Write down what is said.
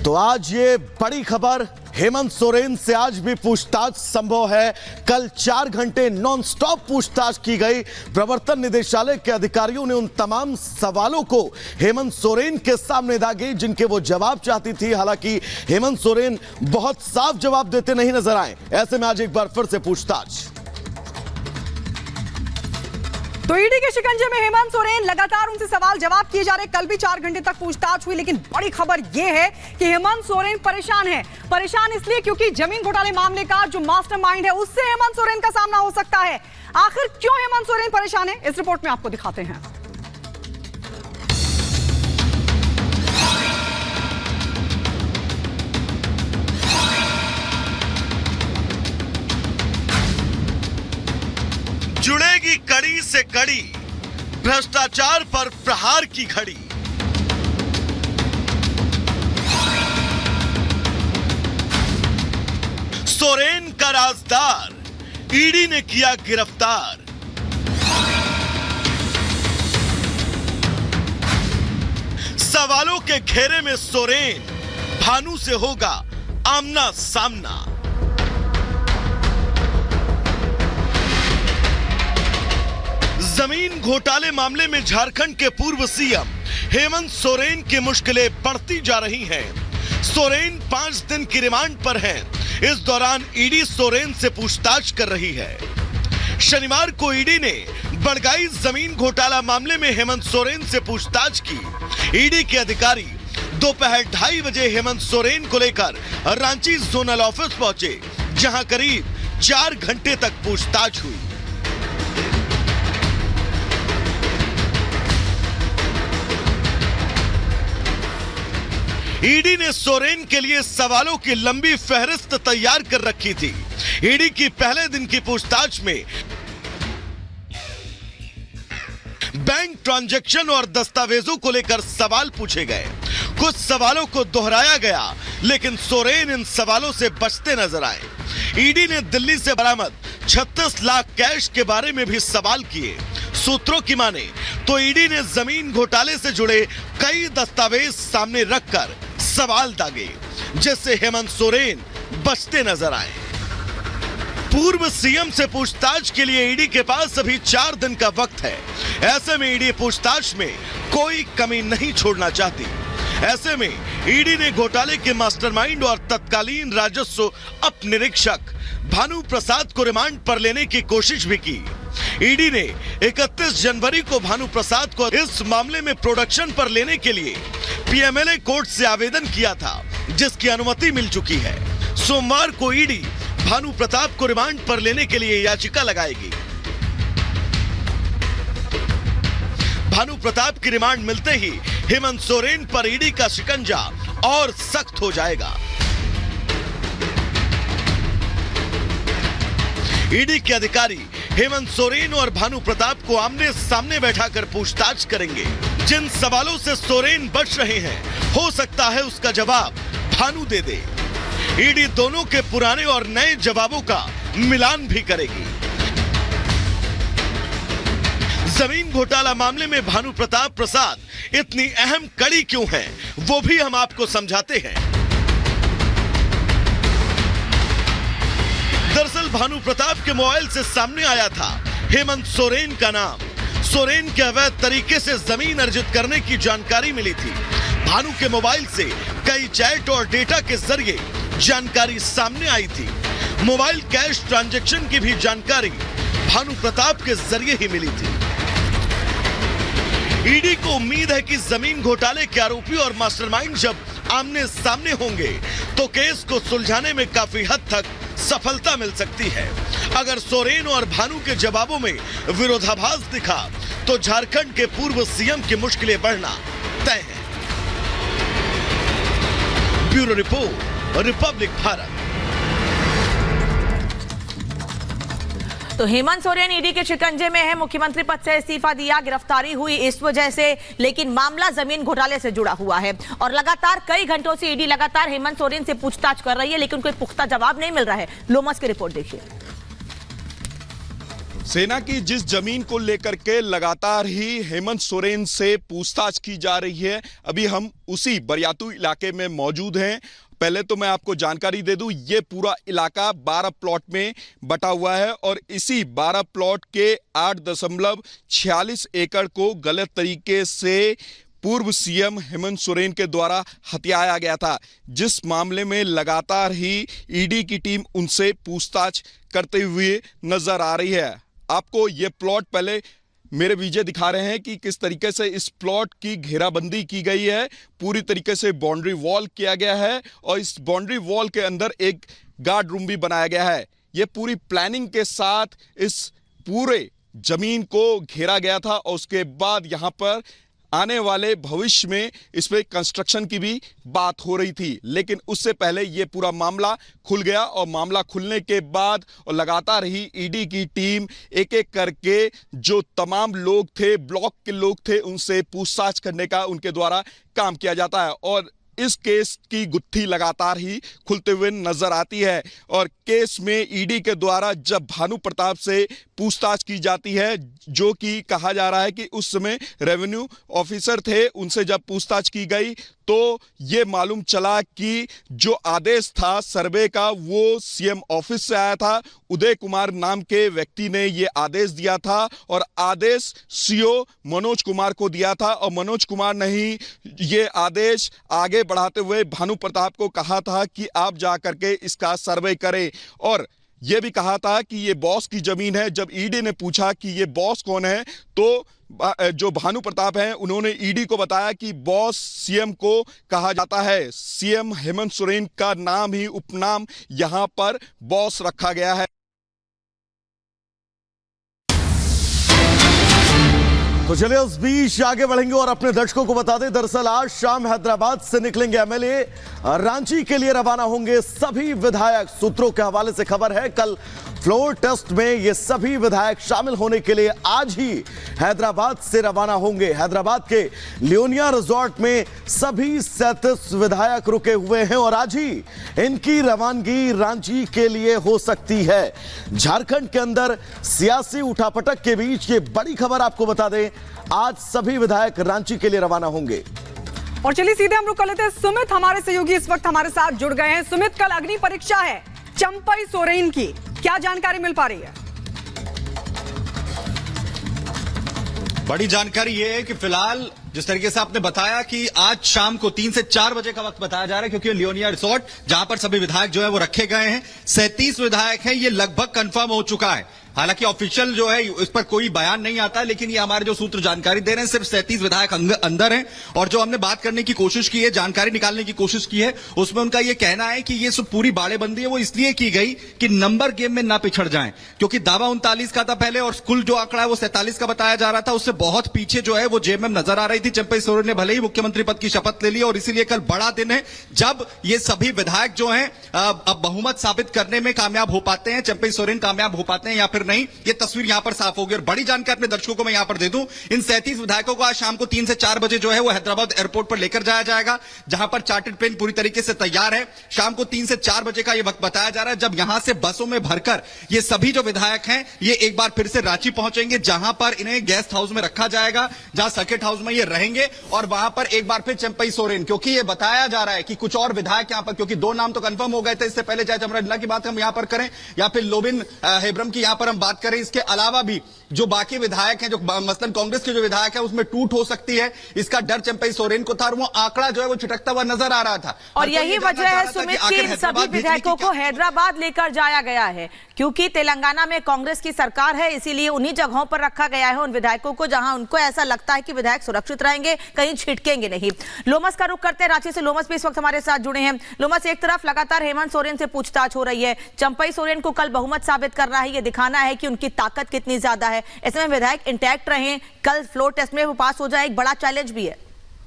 तो आज ये बड़ी खबर, हेमंत सोरेन से आज भी पूछताछ संभव है। कल 4 घंटे नॉनस्टॉप पूछताछ की गई। प्रवर्तन निदेशालय के अधिकारियों ने उन तमाम सवालों को हेमंत सोरेन के सामने दागे जिनके वो जवाब चाहती थी। हालांकि हेमंत सोरेन बहुत साफ जवाब देते नहीं नजर आए। ऐसे में आज एक बार फिर से पूछताछ। तो ईडी के शिकंजे में हेमंत सोरेन, लगातार उनसे सवाल जवाब किए जा रहे। कल भी 4 घंटे तक पूछताछ हुई, लेकिन बड़ी खबर यह है कि हेमंत सोरेन परेशान है। परेशान इसलिए क्योंकि जमीन घोटाले मामले का जो मास्टरमाइंड है उससे हेमंत सोरेन का सामना हो सकता है। आखिर क्यों हेमंत सोरेन परेशान है, इस रिपोर्ट में आपको दिखाते हैं। जुड़ेगी कड़ी से कड़ी, भ्रष्टाचार पर प्रहार की घड़ी। सोरेन का राजदार ईडी ने किया गिरफ्तार। सवालों के घेरे में सोरेन, भानु से होगा आमना सामना। जमीन घोटाले मामले में झारखंड के पूर्व सीएम हेमंत सोरेन की मुश्किलें बढ़ती जा रही हैं। सोरेन 5 दिन की रिमांड पर हैं। इस दौरान ईडी सोरेन से पूछताछ कर रही है। शनिवार को ईडी ने बड़गाई जमीन घोटाला मामले में हेमंत सोरेन से पूछताछ की। ईडी के अधिकारी दोपहर 2:30 बजे हेमंत सोरेन को लेकर रांची जोनल ऑफिस पहुंचे, जहां करीब 4 घंटे तक पूछताछ हुई। ईडी ने सोरेन के लिए सवालों की लंबी फहरिस्त तैयार कर रखी थी। ईडी की पहले दिन की पूछताछ में बैंक ट्रांजैक्शन और दस्तावेजों को लेकर सवाल पूछे गए। कुछ सवालों को दोहराया गया, लेकिन सोरेन इन सवालों से बचते नजर आए। ईडी ने दिल्ली से बरामद 36 लाख कैश के बारे में भी सवाल किए। सूत्रों की माने तो ईडी ने जमीन घोटाले से जुड़े कई दस्तावेज सामने रखकर सवाल दागे, जिससे हेमंत सोरेन बचते नजर आए। पूर्व सीएम से पूछताछ के लिए ईडी के पास अभी 4 दिन का वक्त है। ऐसे में ईडी पूछताछ में कोई कमी नहीं छोड़ना चाहती। ऐसे में ईडी ने घोटाले के मास्टरमाइंड और तत्कालीन राजस्व उप निरीक्षक भानु प्रसाद को रिमांड पर लेने की कोशिश भी की। ईडी ने 31 जनवरी को भानु प्रसाद को इस मामले में प्रोडक्शन पर लेने के लिए पीएमएलए कोर्ट से आवेदन किया था, जिसकी अनुमति मिल चुकी है। सोमवार को ईडी भानु प्रताप को रिमांड पर लेने के लिए याचिका लगाएगी। भानु प्रताप की रिमांड मिलते ही हेमंत सोरेन पर ईडी का शिकंजा और सख्त हो जाएगा। ईडी के अधिकारी हेमंत सोरेन और भानु प्रताप को आमने सामने बैठाकर पूछताछ करेंगे। जिन सवालों से सोरेन बच रहे हैं, हो सकता है उसका जवाब भानु दे दे। ईडी दोनों के पुराने और नए जवाबों का मिलान भी करेगी। जमीन घोटाला मामले में भानु प्रताप प्रसाद इतनी अहम कड़ी क्यों है, वो भी हम आपको समझाते हैं। दरअसल भानु प्रताप के मोबाइल से सामने आया था हेमंत सोरेन का नाम। सोरेन के अवैध तरीके से जमीन अर्जित करने की जानकारी मिली थी। भानु के मोबाइल से कई चैट और डेटा के जरिए जानकारी सामने आई थी। मोबाइल कैश ट्रांजैक्शन की भी जानकारी भानु प्रताप के जरिए ही मिली थी। ईडी को उम्मीद है कि जमीन घोटाले के आरोपी और मास्टरमाइंड जब आमने सामने होंगे तो केस को सुलझाने में काफी हद तक सफलता मिल सकती है। अगर सोरेन और भानु के जवाबों में विरोधाभास दिखा तो झारखंड के पूर्व सीएम की मुश्किलें बढ़ना तय है। Bureau report, Republic Bharat. तो हेमंत सोरेन ईडी के शिकंजे में है। मुख्यमंत्री पद से इस्तीफा दिया, गिरफ्तारी हुई इस वजह से, लेकिन मामला जमीन घोटाले से जुड़ा हुआ है और लगातार कई घंटों से ईडी लगातार हेमंत सोरेन से पूछताछ कर रही है, लेकिन कोई पुख्ता जवाब नहीं मिल रहा है। लोमस की रिपोर्ट देखिए। सेना की जिस जमीन को लेकर के लगातार ही हेमंत सोरेन से पूछताछ की जा रही है, अभी हम उसी बरियातू इलाके में मौजूद हैं। पहले तो मैं आपको जानकारी दे दूं, ये पूरा इलाका 12 प्लॉट में बटा हुआ है और इसी 12 प्लॉट के 8.46 एकड़ को गलत तरीके से पूर्व सीएम हेमंत सोरेन के द्वारा हथियाया गया था, जिस मामले में लगातार ही ईडी की टीम उनसे पूछताछ करते हुए नजर आ रही है। आपको ये प्लॉट पहले मेरे विजय दिखा रहे हैं कि किस तरीके से इस प्लॉट की घेराबंदी की गई है। पूरी तरीके से बाउंड्री वॉल किया गया है और इस बाउंड्री वॉल के अंदर एक गार्ड रूम भी बनाया गया है। ये पूरी प्लानिंग के साथ इस पूरे जमीन को घेरा गया था और उसके बाद यहाँ पर आने वाले भविष्य में इस पे कंस्ट्रक्शन की भी बात हो रही थी, लेकिन उससे पहले ये पूरा मामला खुल गया और मामला खुलने के बाद और लगातार ही ईडी की टीम एक एक करके जो तमाम लोग थे, ब्लॉक के लोग थे, उनसे पूछताछ करने का उनके द्वारा काम किया जाता है और इस केस की गुत्थी लगातार ही खुलते हुए नजर आती है। और केस में ईडी के द्वारा जब भानु प्रताप से पूछताछ की जाती है, जो कि कहा जा रहा है कि उस समय रेवेन्यू ऑफिसर थे, उनसे जब पूछताछ की गई तो ये मालूम चला कि जो आदेश था सर्वे का वो सीएम ऑफिस से आया था। उदय कुमार नाम के व्यक्ति ने ये आदेश दिया था और आदेश सीओ मनोज कुमार को दिया था और मनोज कुमार ने ही ये आदेश आगे बढ़ाते हुए भानु प्रताप को कहा था कि आप जा करके इसका सर्वे करें और ये भी कहा था कि ये बॉस की जमीन है। जब ईडी ने पूछा कि ये बॉस कौन है तो जो भानु प्रताप हैं उन्होंने ईडी को बताया कि बॉस सीएम को कहा जाता है। सीएम हेमंत सोरेन का नाम ही उपनाम यहां पर बॉस रखा गया है। तो चलिए उस बीच आगे बढ़ेंगे और अपने दर्शकों को बता दें, दरअसल आज शाम हैदराबाद से निकलेंगे एमएलए, रांची के लिए रवाना होंगे सभी विधायक। सूत्रों के हवाले से खबर है कल फ्लोर टेस्ट में ये सभी विधायक शामिल होने के लिए आज ही हैदराबाद से रवाना होंगे। हैदराबाद के लियोनिया रिजॉर्ट में सभी 37 विधायक रुके हुए हैं और आज ही इनकी रवानगी रांची के लिए हो सकती है। झारखंड के अंदर सियासी उठापटक के बीच ये बड़ी खबर आपको बता दें, आज सभी विधायक रांची के लिए रवाना होंगे। और चलिए सीधे हम रुक कर लेते हैं। सुमित हमारे सहयोगी इस वक्त हमारे साथ जुड़ गए हैं। सुमित, कल अग्नि परीक्षा है चंपई सोरेन की, क्या जानकारी मिल पा रही है? बड़ी जानकारी यह है कि फिलहाल जिस तरीके से आपने बताया कि आज शाम को 3 से 4 बजे का वक्त बताया जा रहा है, क्योंकि लियोनिया रिसोर्ट जहां पर सभी विधायक जो है वो रखे गए हैं, 37 विधायक हैं, ये लगभग कंफर्म हो चुका है। हालांकि ऑफिशियल जो है इस पर कोई बयान नहीं आता, लेकिन ये हमारे जो सूत्र जानकारी दे रहे हैं सिर्फ 37 विधायक अंदर हैं। और जो हमने बात करने की कोशिश की है, जानकारी निकालने की कोशिश की है, उसमें उनका ये कहना है कि ये सब पूरी बाड़ेबंदी है वो इसलिए की गई कि नंबर गेम में ना पिछड़ जाएं, क्योंकि दावा 39 का था पहले और कुल जो आंकड़ा है वो 47 का बताया जा रहा था। उससे बहुत पीछे जो है वो जेएमएम नजर आ रही थी। चंपई सोरेन ने भले ही मुख्यमंत्री पद की शपथ ले ली और इसीलिए कल बड़ा दिन है जब ये सभी विधायक जो हैं अब बहुमत साबित करने में कामयाब हो पाते हैं, चंपई सोरेन कामयाब हो पाते हैं या फिर नहीं, ये तस्वीर यहां पर साफ होगी। और बड़ी जानकारी अपने दर्शकों को मैं यहां पर दे दूं, इन 37 विधायकों को आज शाम को 3 से 4 बजे जो है वो हैदराबाद एयरपोर्ट पर लेकर जाया जाएगा, जहां पर चार्टर्ड प्लेन पूरी तरीके से तैयार है। शाम को 3 से 4 बजे का ये वक्त बताया जा रहा है जब यहां से बसों में भरकर ये सभी जो विधायक हैं ये एक बार फिर से रांची पहुंचेंगे, जहां पर इन्हें गेस्ट हाउस में रखा जाएगा, जहां सर्किट हाउस में ये रहेंगे और वहां पर एक बार फिर चंपई सोरेन, क्योंकि ये बताया जा रहा है कि कुछ और विधायक यहां पर, क्योंकि 2 नाम तो कंफर्म हो गए थे इससे पहले, चाहे चमरा की बात हम यहां पर करें या फिर लोबिन हेब्रम की यहां पर हम बात करें, इसके अलावा भी जो बाकी विधायक हैं, जो मसलन कांग्रेस के जो विधायक हैं उसमें टूट हो सकती है, इसका डर चंपई सोरेन को था और वो आंकड़ा जो है वो छिटकता हुआ नजर आ रहा था। और यही वजह है सुमित कि इन सभी विधायकों को हैदराबाद लेकर जाया गया है, क्योंकि तेलंगाना में कांग्रेस की सरकार है, इसीलिए उन्हीं जगहों पर रखा गया है उन विधायकों को जहां उनको ऐसा लगता है कि विधायक सुरक्षित रहेंगे, कहीं छिटकेंगे नहीं। लोमस का रुख करते हैं, रांची से लोमस भी इस वक्त हमारे साथ जुड़े हैं। लोमस, एक तरफ लगातार हेमंत सोरेन से पूछताछ हो रही है, चंपई सोरेन को कल बहुमत साबित करना है, ये दिखाना है कि उनकी ताकत कितनी ज्यादा है, इसमें विधायक इंटैक्ट रहे, कल फ्लोर टेस्ट में वो पास हो जाए, एक बड़ा चैलेंज भी है।